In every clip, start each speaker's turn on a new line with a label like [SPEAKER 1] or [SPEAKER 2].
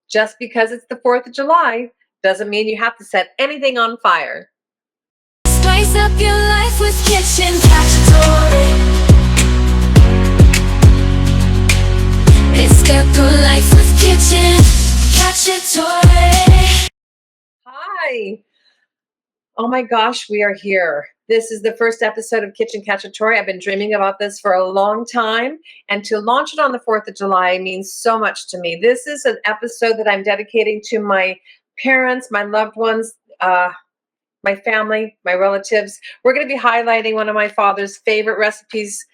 [SPEAKER 1] Just because it's the 4th of July doesn't mean you have to set anything on fire.
[SPEAKER 2] Spice up your life with Kitchen Cacciatore. It's got good life with Kitchen Cacciatore.
[SPEAKER 1] Hi. Oh my gosh, we are here. This is the first episode of Kitchen Cacciatore. I've been dreaming about this for a long time, and to launch it on the 4th of July means so much to me. This is an episode that I'm dedicating to my parents, my loved ones, my family, my relatives. We're going to be highlighting one of my father's favorite recipes,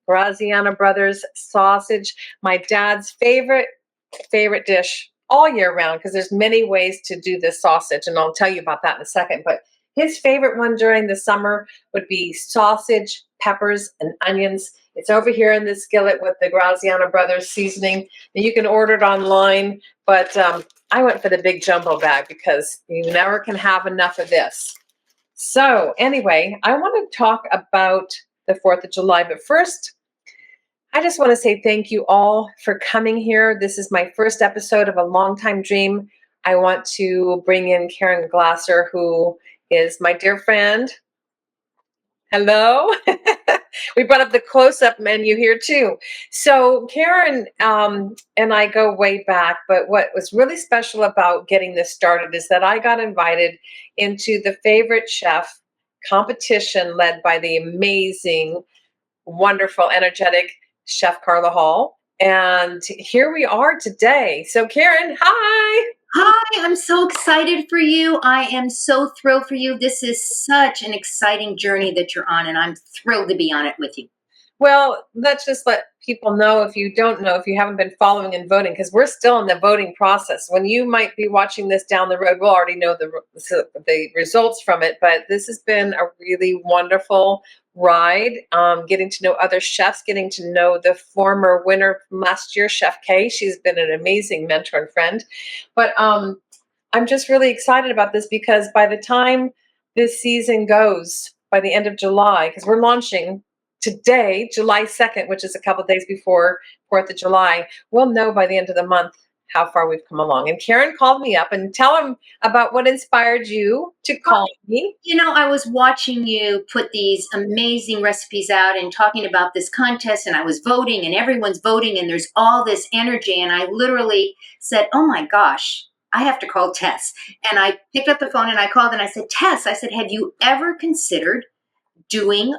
[SPEAKER 1] Graziano Brothers sausage, my dad's favorite dish all year round, because there's many ways to do this sausage, and I'll tell you about that in a second. But his favorite one during the summer would be sausage, peppers, and onions. It's over here in the skillet with the Graziano Brothers seasoning. And you can order it online, but I went for the big jumbo bag because you never can have enough of this. So anyway, I want to talk about the 4th of July, but first, I just want to say thank you all for coming here. This is my first episode of a long-time dream. I want to bring in Karen Glasser, who is my dear friend. Hello. We brought up the close-up menu here too. So Karen and I go way back, but what was really special about getting this started is that I got invited into the favorite chef competition led by the amazing, wonderful, energetic Chef Carla Hall. And here we are today. So Karen, hi.
[SPEAKER 3] Hi, I'm so excited for you. I am so thrilled for you. This is such an exciting journey that you're on, and I'm thrilled to be on it with you.
[SPEAKER 1] Well, let's just let people know, if you don't know, if you haven't been following and voting, because we're still in the voting process. When you might be watching this down the road, we'll already know the results from it. But this has been a really wonderful ride, getting to know other chefs, getting to know the former winner from last year, Chef Kay. She's been an amazing mentor and friend. But I'm just really excited about this, because by the time this season goes, by the end of July, because we're launching today, July 2nd, which is a couple of days before 4th of July, we'll know by the end of the month how far we've come along. And Karen called me up, and tell him about what inspired you to call me.
[SPEAKER 3] You know, I was watching you put these amazing recipes out and talking about this contest, and I was voting, and everyone's voting, and there's all this energy. And I literally said, oh my gosh, I have to call Tess. And I picked up the phone and I called and I said, Tess, I said, have you ever considered doing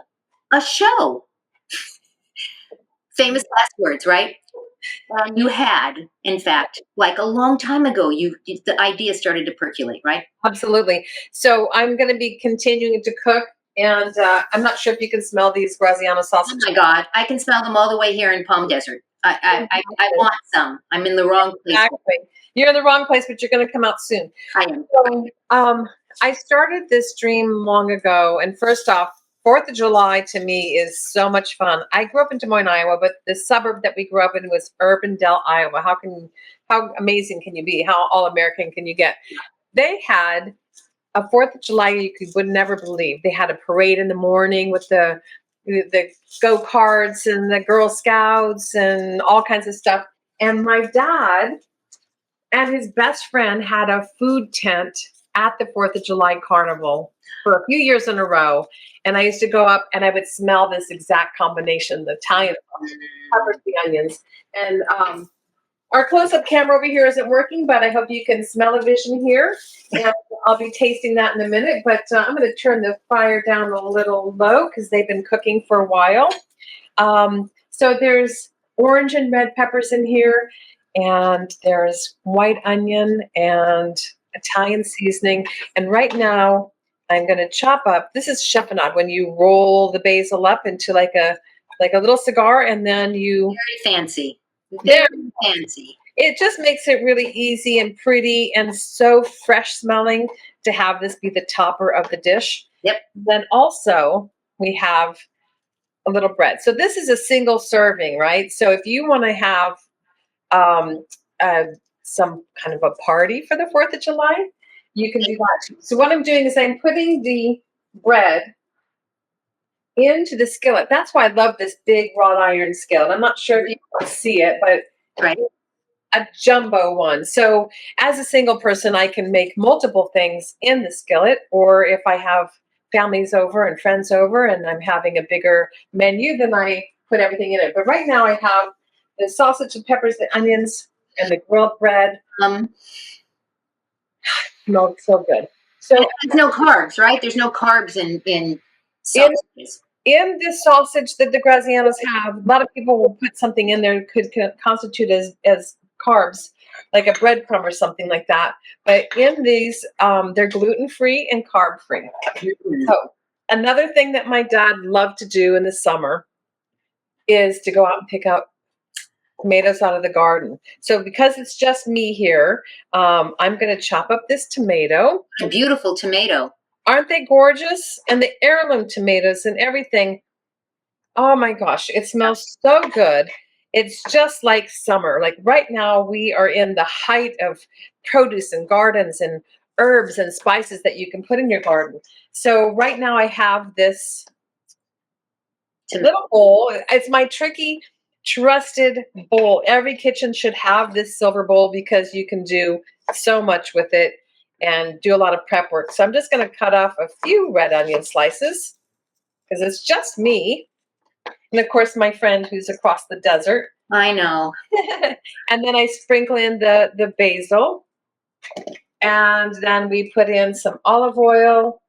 [SPEAKER 3] a show? Famous last words, right? You had, in fact, like a long time ago, the idea started to percolate, right?
[SPEAKER 1] Absolutely. So I'm going to be continuing to cook, and I'm not sure if you can smell these Graziano sausages.
[SPEAKER 3] Oh my God, I can smell them all the way here in Palm Desert. I want some. I'm in the wrong place.
[SPEAKER 1] Exactly. You're in the wrong place, but you're going to come out soon.
[SPEAKER 3] I am.
[SPEAKER 1] So, I started this dream long ago, and first off, 4th of July to me is so much fun. I grew up in Des Moines, Iowa, but the suburb that we grew up in was Urbandale, Iowa. How amazing can you be? How all-American can you get? They had a 4th of July you would never believe. They had a parade in the morning with the go-karts and the Girl Scouts and all kinds of stuff. And my dad and his best friend had a food tent at the 4th of July carnival for a few years in a row. And I used to go up and I would smell this exact combination, the Italian peppers, the onions. And our close-up camera over here isn't working, but I hope you can smell the vision here. And I'll be tasting that in a minute, but I'm going to turn the fire down a little low because they've been cooking for a while. So there's orange and red peppers in here, and there's white onion and Italian seasoning. And right now I'm going to chop up, this is chiffonade, when you roll the basil up into like a little cigar, and then you...
[SPEAKER 3] Very fancy. Very fancy.
[SPEAKER 1] It just makes it really easy and pretty and so fresh smelling to have this be the topper of the dish.
[SPEAKER 3] Yep.
[SPEAKER 1] Then also we have a little bread. So this is a single serving, right? So if you want to have some kind of a party for the 4th of July, you can do that. So what I'm doing is I'm putting the bread into the skillet. That's why I love this big wrought iron skillet. I'm not sure if you can see it, but
[SPEAKER 3] right.
[SPEAKER 1] a jumbo one. So as a single person, I can make multiple things in the skillet, or if I have families over and friends over and I'm having a bigger menu, then I put everything in it. But right now I have the sausage and peppers, the onions, and the grilled bread. Smells so good. So
[SPEAKER 3] there's no carbs, right? There's no carbs in sausages.
[SPEAKER 1] in this sausage that the Grazianos have, a lot of people will put something in there that could constitute as carbs, like a breadcrumb or something like that. But in these, they're gluten-free and carb-free. So another thing that my dad loved to do in the summer is to go out and pick out tomatoes out of the garden. So because it's just me here, I'm going to chop up this tomato.
[SPEAKER 3] A beautiful tomato.
[SPEAKER 1] Aren't they gorgeous? And the heirloom tomatoes and everything. Oh my gosh, it smells so good. It's just like summer. Like right now, we are in the height of produce and gardens and herbs and spices that you can put in your garden. So right now I have this little bowl. It's my tricky, trusted bowl. Every kitchen should have this silver bowl because you can do so much with it and do a lot of prep work. So I'm just going to cut off a few red onion slices because it's just me. And of course, my friend who's across the desert.
[SPEAKER 3] I know.
[SPEAKER 1] And then I sprinkle in the basil. And then we put in some olive oil.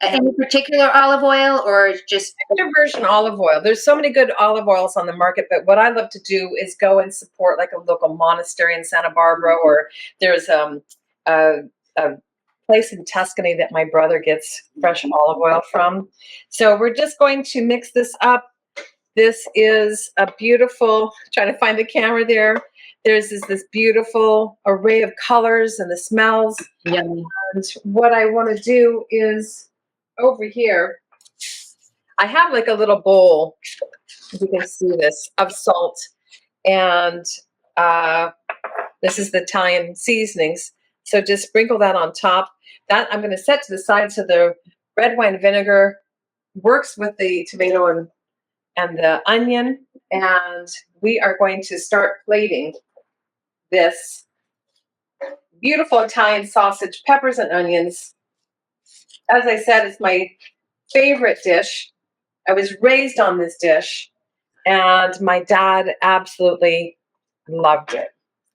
[SPEAKER 3] Any particular olive oil or just
[SPEAKER 1] Extra virgin olive oil. There's so many good olive oils on the market, but what I love to do is go and support like a local monastery in Santa Barbara, or there's a place in Tuscany that my brother gets fresh olive oil from. So we're just going to mix this up. This is a beautiful, trying to find the camera there. There's this beautiful array of colors and the smells.
[SPEAKER 3] yummy?
[SPEAKER 1] And what I want to do is over here, I have like a little bowl, if you can see this, of salt. And this is the Italian seasonings. So just sprinkle that on top. That I'm going to set to the side so the red wine vinegar works with the tomato and the onion. And we are going to start plating this beautiful Italian sausage, peppers and onions. As I said, it's my favorite dish. I was raised on this dish, and my dad absolutely loved it.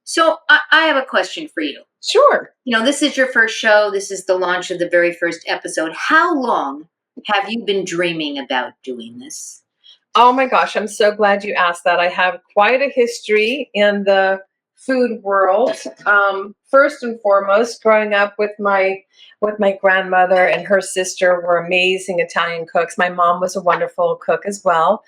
[SPEAKER 3] So I have a question for you.
[SPEAKER 1] Sure.
[SPEAKER 3] You know, this is your first show. This is the launch of the very first episode. How long have you been dreaming about doing this?
[SPEAKER 1] Oh my gosh, I'm so glad you asked that. I have quite a history in the food world. First and foremost, growing up with my grandmother and her sister were amazing Italian cooks. My mom was a wonderful cook as well.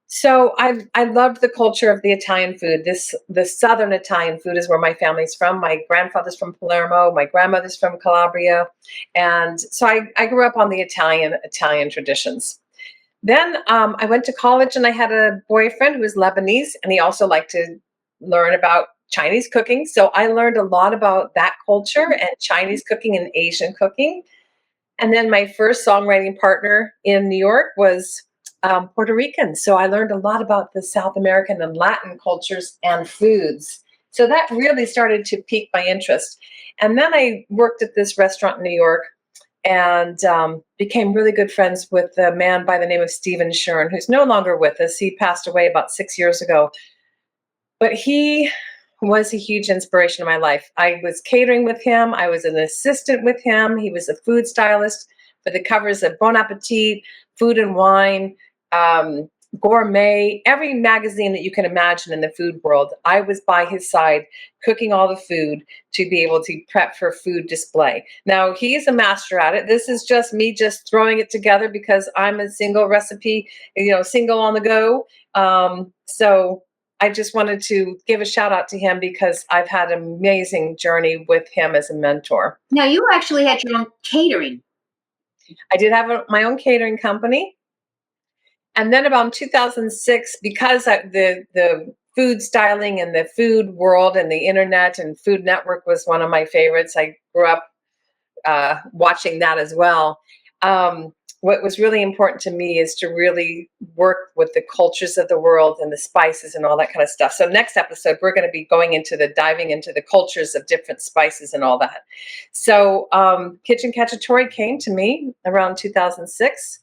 [SPEAKER 1] So I loved the culture of the Italian food. The Southern Italian food is where my family's from. My grandfather's from Palermo. My grandmother's from Calabria. And so I grew up on the Italian traditions. Then I went to college and I had a boyfriend who was Lebanese, and he also liked to learn about Chinese cooking. So I learned a lot about that culture and Chinese cooking and Asian cooking. And then my first songwriting partner in New York was Puerto Rican. So I learned a lot about the South American and Latin cultures and foods. So that really started to pique my interest. And then I worked at this restaurant in New York and became really good friends with a man by the name of Stephen Shern, who's no longer with us. He passed away about 6 years ago. But he was a huge inspiration in my life. I was catering with him. I was an assistant with him. He was a food stylist for the covers of Bon Appetit, Food and Wine, Gourmet, every magazine that you can imagine in the food world. I was by his side cooking all the food to be able to prep for food display. Now, he's a master at it. This is just me just throwing it together because I'm a single recipe, single on the go. So I just wanted to give a shout out to him because I've had an amazing journey with him as a mentor.
[SPEAKER 3] Now, you actually had your own catering.
[SPEAKER 1] I did have my own catering company. And then about 2006, because the food styling and the food world and the internet and Food Network was one of my favorites. I grew up watching that as well. what was really important to me is to really work with the cultures of the world and the spices and all that kind of stuff. So next episode, we're going to be diving into the cultures of different spices and all that. So Kitchen Cacciatore came to me around 2006.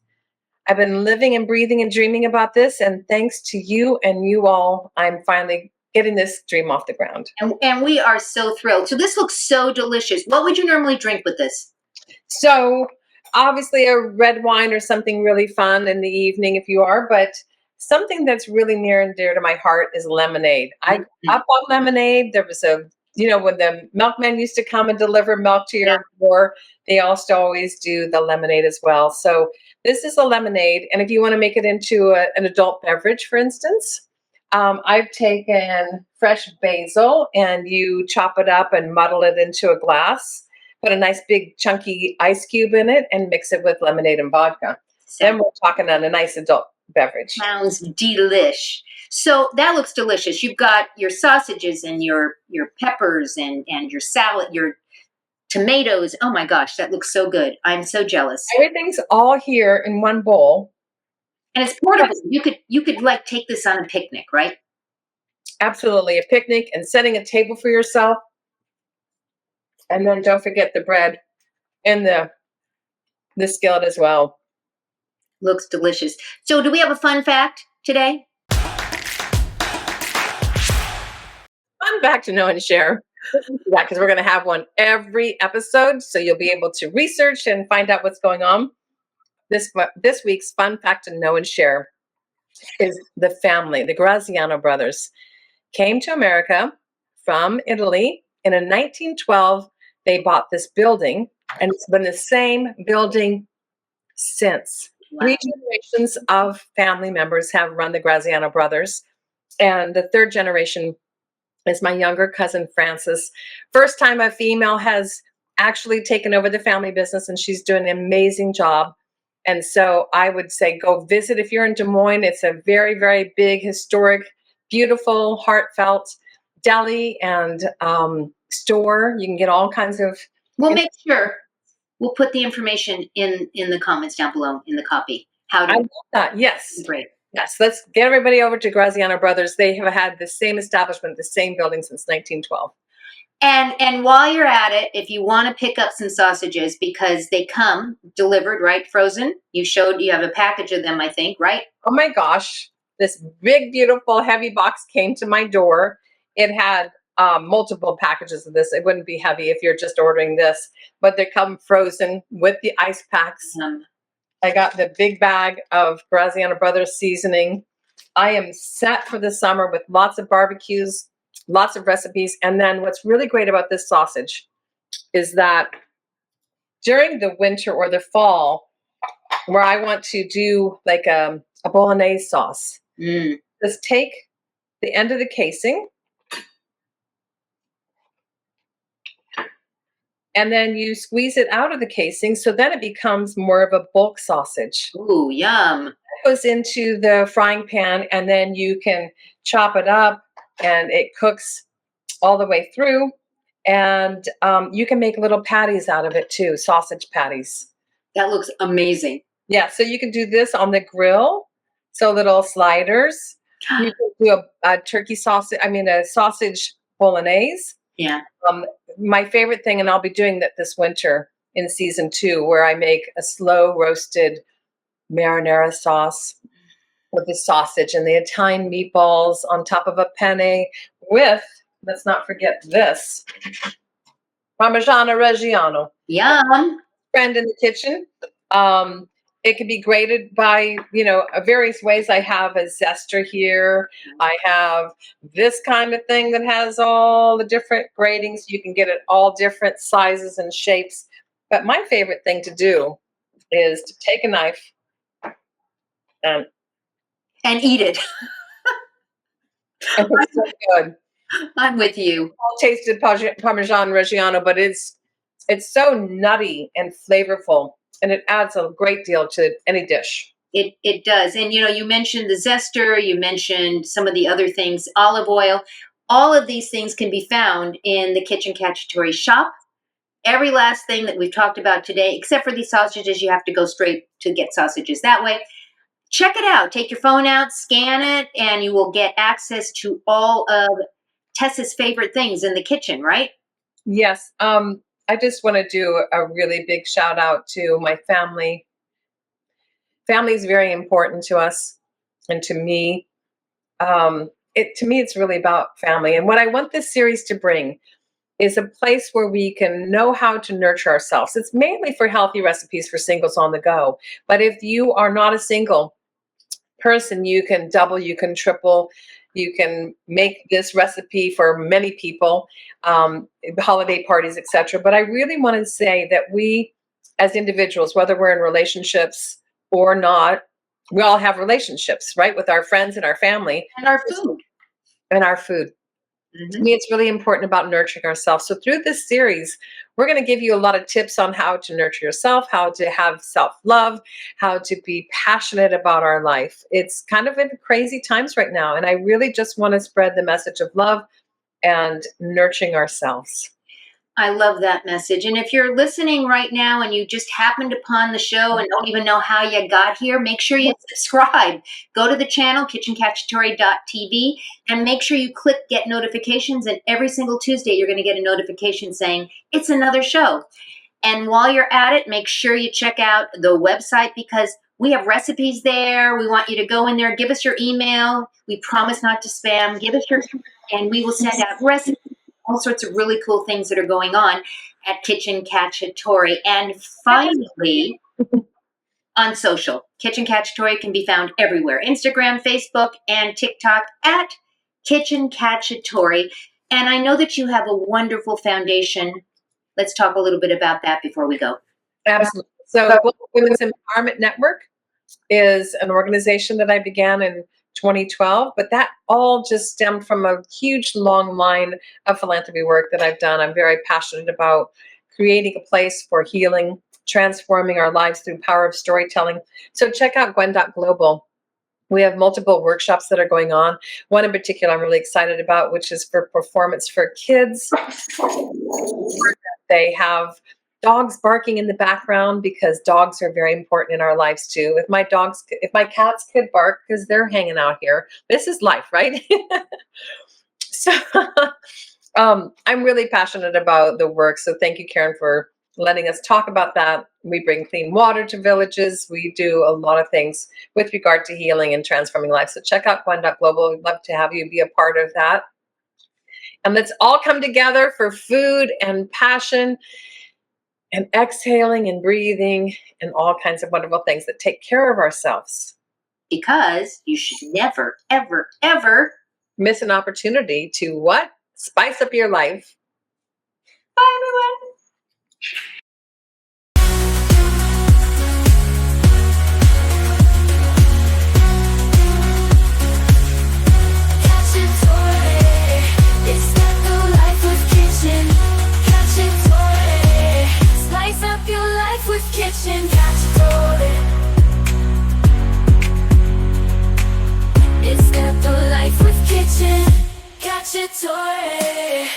[SPEAKER 1] I've been living and breathing and dreaming about this. And thanks to you and you all, I'm finally getting this dream off the ground.
[SPEAKER 3] And we are so thrilled. So this looks so delicious. What would you normally drink with this?
[SPEAKER 1] So obviously a red wine or something really fun in the evening if you are, but something that's really near and dear to my heart is lemonade. I bought lemonade. There was when the milkman used to come and deliver milk to your door, they also always do the lemonade as well. So this is a lemonade. And if you want to make it into an adult beverage, for instance, I've taken fresh basil and you chop it up and muddle it into a glass. Put a nice big chunky ice cube in it and mix it with lemonade and vodka. Then we're talking on a nice adult beverage.
[SPEAKER 3] Sounds delish. So that looks delicious. You've got your sausages and your peppers and your salad, your tomatoes. Oh my gosh, that looks so good. I'm so jealous.
[SPEAKER 1] Everything's all here in one bowl.
[SPEAKER 3] And it's portable. You could like take this on a picnic, right?
[SPEAKER 1] Absolutely. A picnic and setting a table for yourself. And then don't forget the bread in the skillet as well.
[SPEAKER 3] Looks delicious. So do we have a fun fact today?
[SPEAKER 1] Fun fact to know and share. Yeah, because we're going to have one every episode. So you'll be able to research and find out what's going on. This week's fun fact to know and share is the family, the Graziano Brothers, came to America from Italy. And in 1912, they bought this building, and it's been the same building since. Wow. 3 generations of family members have run the Graziano Brothers, and the 3rd generation is my younger cousin, Frances. First time a female has actually taken over the family business, and she's doing an amazing job. And so I would say go visit if you're in Des Moines. It's a very, very big, historic, beautiful, heartfelt deli and store. You can get all kinds of.
[SPEAKER 3] We'll make sure we'll put the information in the comments down below in the copy.
[SPEAKER 1] I love that. Yes.
[SPEAKER 3] Great.
[SPEAKER 1] Yes. Let's get everybody over to Graziano Brothers. They have had the same establishment, the same building since 1912.
[SPEAKER 3] And while you're at it, if you want to pick up some sausages, because they come delivered, right? Frozen. You have a package of them, I think, right?
[SPEAKER 1] Oh my gosh. This big, beautiful, heavy box came to my door. It had multiple packages of this. It wouldn't be heavy if you're just ordering this, but they come frozen with the ice packs. I got the big bag of Graziano Brothers seasoning. I am set for the summer with lots of barbecues, lots of recipes. And then what's really great about this sausage is that during the winter or the fall, where I want to do like a bolognese sauce, just take the end of the casing and then you squeeze it out of the casing, so then it becomes more of a bulk sausage.
[SPEAKER 3] Ooh, yum.
[SPEAKER 1] It goes into the frying pan, and then you can chop it up, and it cooks all the way through. And you can make little patties out of it too, sausage patties.
[SPEAKER 3] That looks amazing.
[SPEAKER 1] Yeah, so you can do this on the grill, so little sliders. You can do a turkey sausage, a sausage bolognese.
[SPEAKER 3] Yeah.
[SPEAKER 1] My favorite thing, and I'll be doing that this winter in season 2, where I make a slow roasted marinara sauce with the sausage and the Italian meatballs on top of a penne with, let's not forget this, Parmigiano Reggiano.
[SPEAKER 3] Yum.
[SPEAKER 1] Friend in the kitchen. It can be grated by, various ways. I have a zester here. I have this kind of thing that has all the different gratings. You can get it all different sizes and shapes. But my favorite thing to do is to take a knife and
[SPEAKER 3] eat it.
[SPEAKER 1] It's so good.
[SPEAKER 3] I'm with you.
[SPEAKER 1] All tasted Parmesan Reggiano, but it's so nutty and flavorful. And it adds a great deal to any dish.
[SPEAKER 3] It does. And, you mentioned the zester, you mentioned some of the other things, olive oil. All of these things can be found in the Kitchen Cacciatore shop. every last thing that we've talked about today, except for these sausages. You have to go straight to get sausages that way. Check it out. Take your phone out, scan it, and you will get access to all of Tess's favorite things in the kitchen, right?
[SPEAKER 1] Yes. I just want to do a really big shout out to my family. Family is very important to us and to me. To me, it's really about family. And what I want this series to bring is a place where we can know how to nurture ourselves. It's mainly for healthy recipes for singles on the go. But if you are not a single person, you can double, you can triple, you can make this recipe for many people, holiday parties, etc. But I really want to say that we, as individuals, whether we're in relationships or not, we all have relationships, right, with our friends and our family.
[SPEAKER 3] And our food.
[SPEAKER 1] And our food. To me, it's really important about nurturing ourselves. So through this series, we're going to give you a lot of tips on how to nurture yourself, how to have self-love, how to be passionate about our life. It's kind of in crazy times right now. And I really just want to spread the message of love and nurturing ourselves.
[SPEAKER 3] I love that message. And if you're listening right now and you just happened upon the show and don't even know how you got here, make sure you subscribe. Go to the channel, kitchencatchatory.tv, and make sure you click get notifications. And every single Tuesday, you're going to get a notification saying it's another show. And while you're at it, make sure you check out the website because we have recipes there. We want you to go in there, give us your email. We promise not to spam. Give us your, and we will send out recipes. All sorts of really cool things that are going on at Kitchen Cacciatore. And finally, on social, Kitchen Cacciatore can be found everywhere. Instagram, Facebook, and TikTok at Kitchen Cacciatore. And I know that you have a wonderful foundation. Let's talk a little bit about that before we go.
[SPEAKER 1] Absolutely. So the Global Women's Empowerment Network is an organization that I began in 2012, but that all just stemmed from a huge long line of philanthropy work that I've done. I'm very passionate about creating a place for healing, transforming our lives through power of storytelling. So check out Gwen.global. We have multiple workshops that are going on. One in particular I'm really excited about, which is for performance for kids. They have dogs barking in the background because dogs are very important in our lives too. If my cats could bark because they're hanging out here, this is life, right? So I'm really passionate about the work. So thank you, Karen, for letting us talk about that. We bring clean water to villages. We do a lot of things with regard to healing and transforming life. So check out Gwen.global. We'd love to have you be a part of that. And let's all come together for food and passion and exhaling and breathing and all kinds of wonderful things that take care of ourselves.
[SPEAKER 3] Because you should never, ever, ever
[SPEAKER 1] miss an opportunity to what? Spice up your life.
[SPEAKER 3] Bye, everyone.
[SPEAKER 2] Kitchen Cacciatore. It's got the life with Kitchen Cacciatore.